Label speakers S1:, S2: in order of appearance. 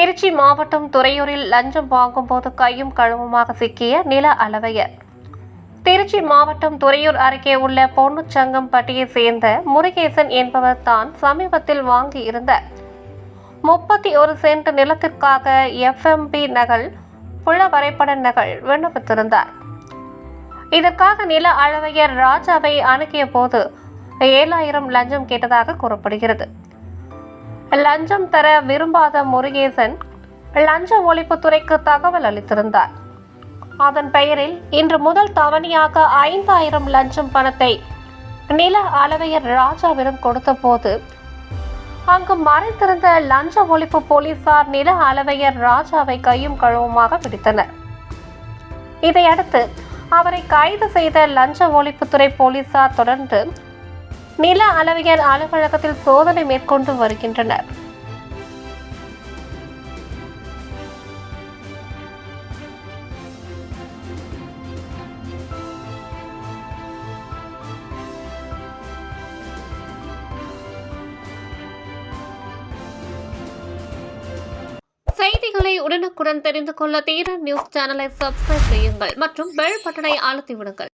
S1: திருச்சி மாவட்டம் துறையூரில் லஞ்சம் வாங்கும்போது கையும் களவுமாக சிக்கிய நில அளவையர். திருச்சி மாவட்டம் துறையூர் அருகே உள்ள பொன்னுச்சங்கம்பட்டியை சேர்ந்த முருகேசன் என்பவர் தான் சமீபத்தில் வாங்கியிருந்த 31 சென்ட் நிலத்திற்காக FMB நகல், புல வரைபட நகல் விண்ணப்பித்திருந்தார். இதற்காக நில அளவையர் ராஜாவை அணுகிய போது 7000 லஞ்சம் கேட்டதாக கூறப்படுகிறது. லஞ்சம் தர விரும்பாத முருகேசன் லஞ்ச ஒழிப்புத்துறைக்கு தகவல் அளித்திருந்தார். அதன் பெயரில் இன்று முதல் தவணையாக 5000 லஞ்சம் பணத்தை நில அளவையர் ராஜாவிடம் கொடுத்த போது அங்கு மறைந்திருந்த லஞ்ச ஒழிப்பு போலீசார் நில அளவையர் ராஜாவை கையும் களவுமாக பிடித்தனர். இதையடுத்து அவரை கைது செய்த லஞ்ச ஒழிப்புத்துறை போலீசார் தொடர்ந்து நில அளவையர் அலுவலகத்தில் சோதனை மேற்கொண்டு வருகின்றனர். செய்திகளை உடனுக்குடன் தெரிந்து கொள்ள தீரன் நியூஸ் சேனலை சப்ஸ்கிரைப் செய்யுங்கள் மற்றும் பெல் பட்டனை அழுத்தி விடுங்கள்.